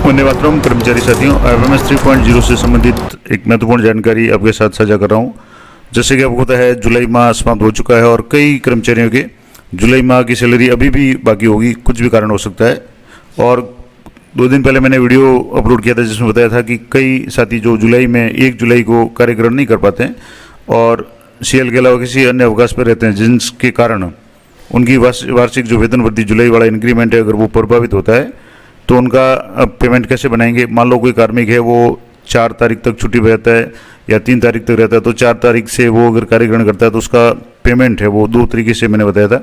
वंदे मातरम कर्मचारी साथियों, एफएमएस 3.0 से संबंधित एक महत्वपूर्ण जानकारी आपके साथ साझा कर रहा हूं। जैसे कि आपको पता है, जुलाई माह समाप्त हो चुका है और कई कर्मचारियों के जुलाई माह की सैलरी अभी भी बाकी होगी, कुछ भी कारण हो सकता है। और 2 दिन पहले मैंने वीडियो अपलोड किया था जिसमें बताया था कि कई साथी जो जुलाई में 1 जुलाई को कार्य ग्रहण नहीं कर पाते हैं और सीएल के अलावा किसी अन्य अवकाश पर रहते हैं, जिनके कारण उनकी वार्षिक जो वेतन वृद्धि जुलाई वाला इंक्रीमेंट है, अगर वो प्रभावित होता है तो उनका पेमेंट कैसे बनाएंगे। मान लो कोई कार्मिक है, वो 4 तारीख तक छुट्टी पर रहता है या 3 तारीख तक रहता है, तो 4 तारीख से वो अगर कार्य ग्रहण करता है तो उसका पेमेंट है वो 2 तरीके से मैंने बताया था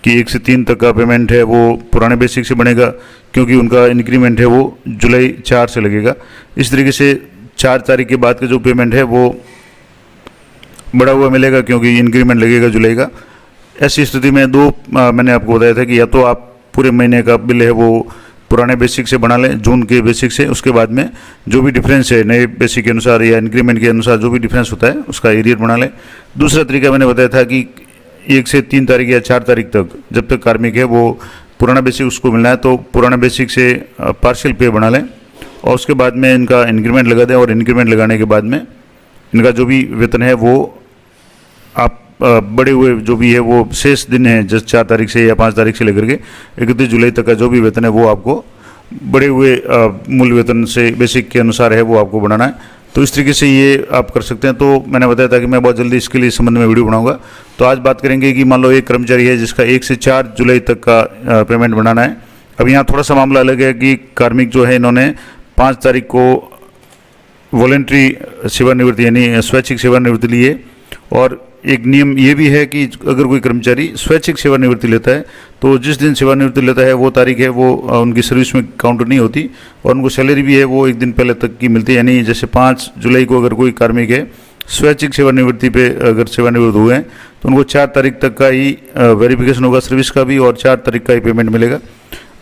कि 1 से 3 तक का पेमेंट है वो पुराने बेसिक से बनेगा, क्योंकि उनका इंक्रीमेंट है वो जुलाई 4 से लगेगा। इस तरीके से 4 तारीख के बाद का जो पेमेंट है वो बढ़ा हुआ मिलेगा, क्योंकि इंक्रीमेंट लगेगा जुलाई का। ऐसी स्थिति में मैंने आपको बताया था कि या तो आप पूरे महीने का बिल है वो पुराने बेसिक से बना लें, जून के बेसिक से, उसके बाद में जो भी डिफरेंस है नए बेसिक के अनुसार या इंक्रीमेंट के अनुसार जो भी डिफरेंस होता है उसका एरियर बना लें। दूसरा तरीका मैंने बताया था कि 1 से 3 तारीख या 4 तारीख तक जब तक कार्मिक है वो पुराना बेसिक उसको मिलना है तो पुराना बेसिक से पार्शियल पे बना लें और उसके बाद में इनका इंक्रीमेंट लगा दें। और इंक्रीमेंट लगाने के बाद में इनका जो भी वेतन है वो आप बड़े हुए जो भी है वो शेष दिन है, जैसे 4 तारीख से या 5 तारीख से लेकर के 31 जुलाई तक का जो भी वेतन है वो आपको बड़े हुए मूल वेतन से बेसिक के अनुसार है वो आपको बनाना है। तो इस तरीके से ये आप कर सकते हैं। तो मैंने बताया था कि मैं बहुत जल्दी इसके लिए संबंध में वीडियो बनाऊंगा। तो आज बात करेंगे कि मान लो एक कर्मचारी है जिसका 1 से 4 जुलाई तक का पेमेंट बनाना है। अब यहाँ थोड़ा सा मामला अलग है कि कार्मिक जो है इन्होंने 5 तारीख को वॉलेंट्री सेवानिवृत्ति यानी स्वैच्छिक सेवानिवृत्ति ली है। और एक नियम ये भी है कि अगर कोई कर्मचारी स्वैच्छिक सेवानिवृत्ति लेता है तो जिस दिन सेवानिवृत्ति लेता है वो तारीख है वो उनकी सर्विस में काउंट नहीं होती और उनको सैलरी भी है वो 1 दिन पहले तक की मिलती है। यानी जैसे 5 जुलाई को अगर कोई कार्मिक है स्वैच्छिक सेवानिवृत्ति पे अगर सेवानिवृत्त हुए हैं तो उनको 4 तारीख तक का ही वेरिफिकेशन होगा सर्विस का भी और 4 तारीख का ही पेमेंट मिलेगा।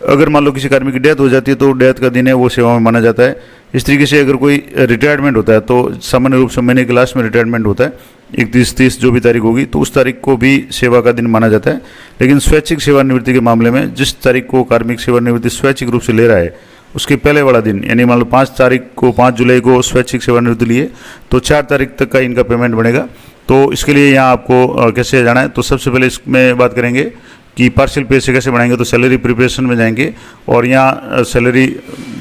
अगर मान लो किसी कार्मिक की डेथ हो जाती है तो डेथ का दिन है वो सेवा में माना जाता है। इस तरीके से अगर कोई रिटायरमेंट होता है तो सामान्य रूप से महीने के लास्ट में रिटायरमेंट होता है, 31-30 जो भी तारीख होगी तो उस तारीख को भी सेवा का दिन माना जाता है। लेकिन स्वैच्छिक सेवानिवृत्ति के मामले में जिस तारीख को कार्मिक सेवानिवृत्ति स्वैच्छिक रूप से ले रहा है उसके पहले वाला दिन, यानी मान लो 5 तारीख को 5 जुलाई को स्वैच्छिक सेवानिवृत्ति लिए तो 4 तारीख तक का इनका पेमेंट बनेगा। तो इसके लिए यहाँ आपको कैसे जाना है, तो सबसे पहले इसमें बात करेंगे कि पार्शियल पे से कैसे बनाएंगे। तो सैलरी प्रिपरेशन में जाएंगे और यहाँ सैलरी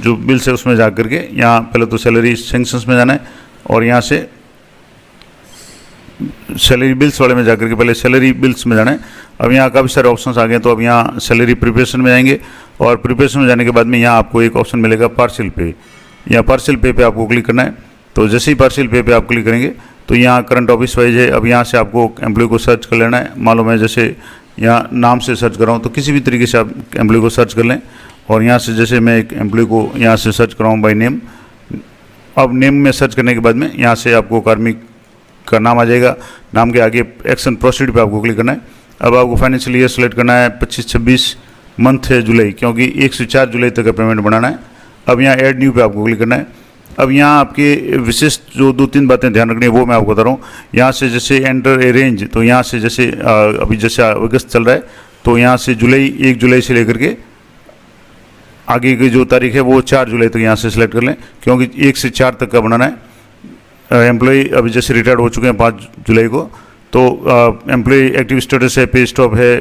जो बिल्स है उसमें जा करके यहाँ पहले तो सैलरी सेंक्शंस में जाना है और यहाँ से सैलरी बिल्स वाले में जाकर के पहले सैलरी बिल्स में जाना है। अब यहाँ काफ़ी सारे ऑप्शंस आ गए तो अब यहाँ सैलरी प्रिपरेशन में जाएंगे और प्रिपरेशन में जाने के बाद में यहाँ आपको एक ऑप्शन मिलेगा पार्शियल पे। यहाँ पार्शियल पे पे आपको क्लिक करना है। तो जैसे ही पार्शियल पे पे आप क्लिक करेंगे तो यहाँ करंट ऑफिस वाइज है। अब यहाँ से आपको एम्प्लॉय को सर्च कर लेना है। मालूम है जैसे यहाँ नाम से सर्च कर रहा हूँ तो किसी भी तरीके से आप एम्प्लॉय को सर्च कर लें। और यहाँ से जैसे मैं एक एम्प्लॉय को यहाँ से सर्च कर रहा हूँ बाई नेम। अब नेम में सर्च करने के बाद में यहाँ से आपको कार्मिक का नाम आ जाएगा। नाम के आगे एक्शन प्रोसीड पे आपको क्लिक करना है। अब आपको फाइनेंशियल ईयर सेलेक्ट करना है 25-26, मंथ है जुलाई, क्योंकि 1 से 4 जुलाई तक का पेमेंट बनाना है। अब यहाँ ऐड न्यू पे आपको क्लिक करना है। अब यहाँ आपके विशिष्ट जो 2-3 बातें ध्यान रखनी है वो मैं आपको बता रहा हूँ। यहाँ से जैसे एंटर ए रेंज, तो यहाँ से जैसे अभी जैसे अगस्त चल रहा है तो यहाँ से 1 जुलाई से लेकर के आगे की जो तारीख है वो 4 जुलाई तक यहाँ से सिलेक्ट कर लें, क्योंकि 1 से 4 तक का बनाना है। एम्प्लॉय अभी जैसे रिटायर्ड हो चुके हैं 5 जुलाई को तो एम्प्लॉय एक्टिव स्टेटस है, पे स्टॉप है,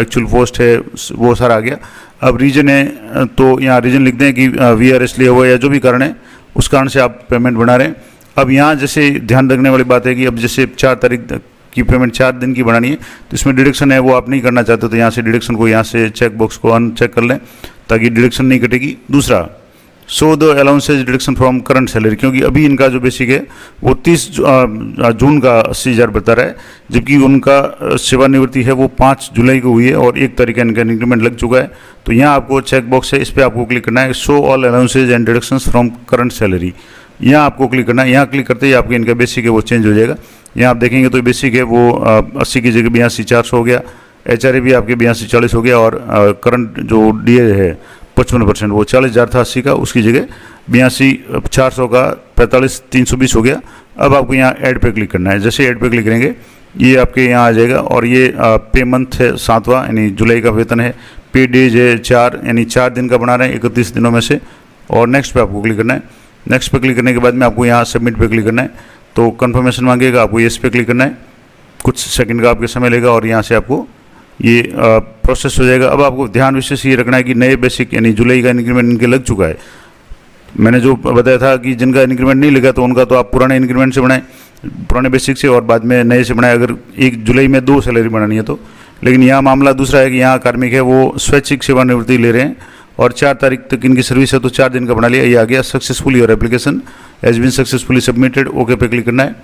एक्चुअल पोस्ट है, वो सारा आ गया। अब रीजन है तो यहाँ रीजन लिख दें कि VRS लिया हुआ है या जो भी कारण है उस कारण से आप पेमेंट बना रहे हैं। अब यहाँ जैसे ध्यान रखने वाली बात है कि अब जैसे 4 तारीख की पेमेंट 4 दिन की बनानी है तो इसमें डिडक्शन है वो आप नहीं करना चाहते तो यहाँ से डिडक्शन को यहाँ से चेक बॉक्स को अनचेक कर लें ताकि डिडक्शन नहीं कटेगी। दूसरा, so the allowances deduction from current salary, क्योंकि अभी इनका जो बेसिक है वो 30 जून का 80,000 बता रहा है, जबकि उनका सेवानिवृत्ति है वो 5 जुलाई को हुई है और 1 तारीख का इनका इंक्रीमेंट लग चुका है। तो यहाँ आपको चेक बॉक्स है, इस पर आपको क्लिक करना है, show all allowances and deductions from current salary. यहाँ आपको क्लिक करना है। यहाँ क्लिक करते ही आपके इनका बेसिक है वो चेंज हो जाएगा। यहाँ आप देखेंगे तो बेसिक है वो 80 की जगह 82,400 हो गया, HRA भी आपके 82,40 हो गया और करंट जो DA है 55% वो 40,000 था 80 का, उसकी जगह 82,400 का 45,320 हो गया। अब आपको यहाँ ऐड पे क्लिक करना है। जैसे ऐड पे क्लिक करेंगे ये आपके यहाँ आ जाएगा और ये पे मंथ है 7वां यानी जुलाई का वेतन है। पे डेज है 4 यानी 4 दिन का बना रहे हैं 31 दिनों में से। और नेक्स्ट पे आपको क्लिक करना है। नेक्स्ट पे क्लिक करने के बाद में आपको यहाँ सबमिट पे क्लिक करना है, तो कंफर्मेशन मांगेगा, आपको येस पे क्लिक करना है। कुछ सेकंड का आपके समय लेगा और यहाँ से आपको ये प्रोसेस हो जाएगा। अब आपको ध्यान विशेष ये रखना है कि नए बेसिक यानी जुलाई का इंक्रीमेंट इनके लग चुका है। मैंने जो बताया था कि जिनका इंक्रीमेंट नहीं लगा तो उनका तो आप पुराने इंक्रीमेंट से बनाएं, पुराने बेसिक से, और बाद में नए से बनाएं अगर 1 जुलाई में 2 सैलरी बनानी है तो। लेकिन यहाँ मामला दूसरा है कि यहाँ कार्मिक है वो स्वैच्छिक सेवानिवृत्ति ले रहे हैं और 4 तारीख तक इनकी सर्विस है, तो 4 दिन का बना लिया। ये आ गया सक्सेसफुली और application has been successfully submitted, okay पे क्लिक करना है।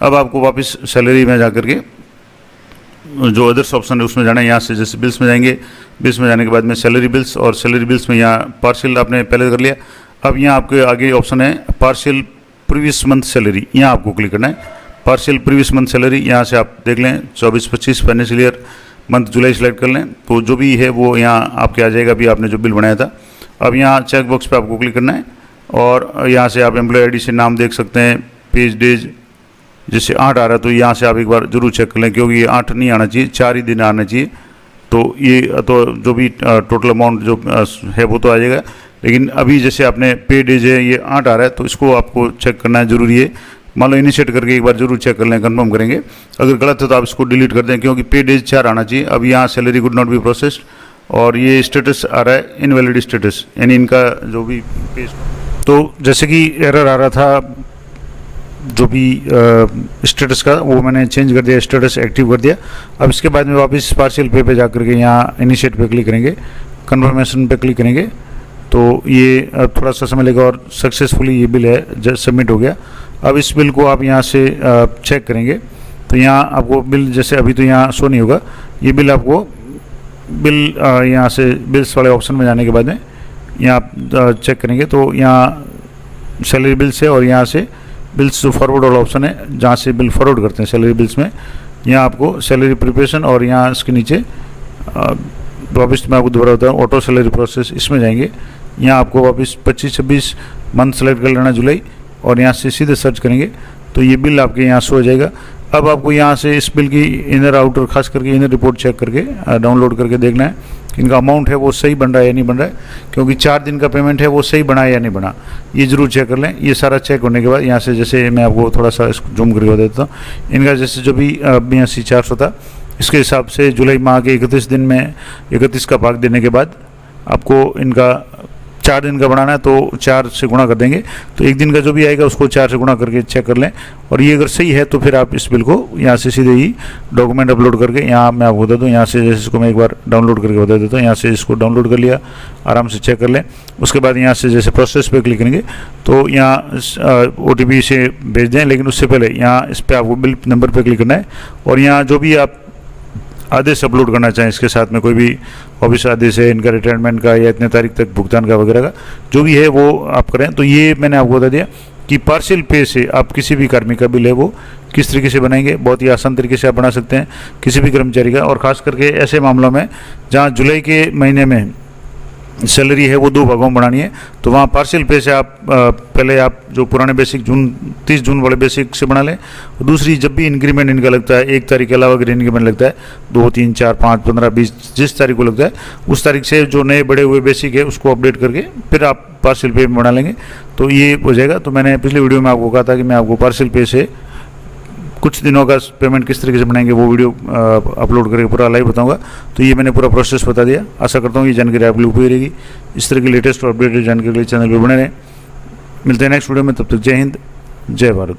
अब आपको वापस सैलरी में जा करके जो अदर्स ऑप्शन है उसमें जाना है। यहाँ से जैसे बिल्स में जाएंगे, बिल्स में जाने के बाद में सैलरी बिल्स, और सैलरी बिल्स में यहाँ पार्शियल आपने पहले कर लिया। अब यहाँ आपके आगे ऑप्शन है पार्शियल प्रीवियस मंथ सैलरी, यहाँ आपको क्लिक करना है। पार्शियल प्रीवियस मंथ सैलरी यहाँ से आप देख लें 24-25 फाइनेंशियल ईयर मंथ जुलाई सेलेक्ट कर लें, तो जो भी है वो यहाँ आपके आ जाएगा, अभी आपने जो बिल बनाया था। अब यहाँ चेक बॉक्स पे आपको क्लिक करना है और यहाँ से आप एम्प्लॉय आईडी से नाम देख सकते हैं, पेज डेज जैसे 8 आ रहा है तो यहाँ से आप एक बार जरूर चेक कर लें, क्योंकि ये 8 नहीं आना चाहिए, 4 ही दिन आना चाहिए। तो ये तो जो भी टोटल अमाउंट जो है वो तो आ जाएगा, लेकिन अभी जैसे आपने पे डेज है ये 8 आ रहा है तो इसको आपको चेक करना है जरूरी है। मान लो इनिशिएट करके एक बार जरूर चेक कर लें, कंफर्म करेंगे। अगर गलत है तो आप इसको डिलीट कर दें, क्योंकि पे डेज 4 आना चाहिए। अब यहाँ salary could not be processed और ये स्टेटस आ रहा है इनवैलिड स्टेटस, यानी इनका जो भी पे, तो जैसे कि एरर आ रहा था जो भी स्टेटस का, वो मैंने चेंज कर दिया, स्टेटस एक्टिव कर दिया। अब इसके बाद में वापस पार्शियल पे पे जा करके यहाँ इनिशिएट पे क्लिक करेंगे, कंफर्मेशन पे क्लिक करेंगे, तो ये थोड़ा सा समय लेगा और सक्सेसफुली ये बिल है जब सबमिट हो गया। अब इस बिल को आप यहाँ से चेक करेंगे तो यहाँ आपको बिल जैसे अभी तो यहाँ शो नहीं होगा, ये बिल आपको बिल यहाँ से बिल्स वाले ऑप्शन में जाने के बाद में यहाँ आप चेक करेंगे तो यहाँ सैलरी बिल्स है और यहाँ से बिल्स जो फॉरवर्ड वाला ऑप्शन है जहाँ से बिल फॉरवर्ड करते हैं सैलरी बिल्स में, यहाँ आपको सैलरी प्रिपरेशन और यहाँ इसके नीचे वापस मैं आपको दोबारा बताऊँ ऑटो सैलरी प्रोसेस, इसमें जाएंगे। यहाँ आपको वापस 25-26 मंथ सेलेक्ट कर लेना जुलाई और यहाँ से सीधे सर्च करेंगे तो ये बिल आपके यहाँ शो हो जाएगा। अब आपको यहाँ से इस बिल की इनर आउटर खास करके इनर रिपोर्ट चेक करके डाउनलोड करके देखना है कि इनका अमाउंट है वो सही बन रहा है या नहीं बन रहा है, क्योंकि 4 दिन का पेमेंट है वो सही बना है या नहीं बना, ये जरूर चेक कर लें। ये सारा चेक होने के बाद यहाँ से जैसे मैं आपको थोड़ा सा जूम करके बता देता हूँ, इनका जैसे जो भी 82,400 था इसके हिसाब से जुलाई माह के 31 दिन में 31 का भाग देने के बाद आपको इनका 4 दिन का बनाना है तो 4 से गुणा कर देंगे, तो 1 दिन का जो भी आएगा उसको 4 से गुणा करके चेक कर लें। और ये अगर सही है तो फिर आप इस बिल को यहाँ से सीधे ही डॉक्यूमेंट अपलोड करके, यहाँ मैं आपको बता दूँ, यहाँ से जैसे इसको मैं एक बार डाउनलोड करके बता देता हूँ, यहाँ से इसको डाउनलोड कर लिया, आराम से चेक कर लें। उसके बाद यहाँ से जैसे प्रोसेस पे क्लिक करेंगे तो यहाँ OTP से भेज दें, लेकिन उससे पहले यहाँ इस पर आपको बिल नंबर पर क्लिक करना है और यहाँ जो भी आप आदेश अपलोड करना चाहें, इसके साथ में कोई भी ऑफिस आदेश है इनका रिटायरमेंट का या इतने तारीख तक भुगतान का वगैरह का जो भी है वो आप करें। तो ये मैंने आपको बता दिया कि पार्शियल पे से आप किसी भी कार्मिक का बिल है वो किस तरीके से बनाएंगे। बहुत ही आसान तरीके से आप बना सकते हैं किसी भी कर्मचारी का, और ख़ास करके ऐसे मामलों में जहाँ जुलाई के महीने में सैलरी है वो 2 भागों में बनानी है, तो वहाँ पार्शियल पे से आप पहले आप जो पुराने बेसिक 30 जून वाले बेसिक से बना लें। और दूसरी, जब भी इंक्रीमेंट इनका लगता है 1 तारीख के अलावा अगर इंक्रीमेंट लगता है 2, 3, 4, 5, 15, 20 जिस तारीख को लगता है उस तारीख से जो नए बड़े हुए बेसिक है उसको अपडेट करके फिर आप पार्शियल पे में बना लेंगे तो ये हो जाएगा। तो मैंने पिछले वीडियो में आपको कहा था कि मैं आपको पार्शियल पे से कुछ दिनों का पेमेंट किस तरीके से बनाएंगे वो वीडियो अपलोड करके पूरा लाइव बताऊंगा। तो ये मैंने पूरा प्रोसेस बता दिया। आशा करता हूँ ये जानकारी आपके लिए उपयोगी रहेगी। इस तरह की लेटेस्ट और अपडेटेड जानकारी के लिए चैनल पर बने रहें। मिलते हैं नेक्स्ट वीडियो में, तब तक जय हिंद, जय भारत।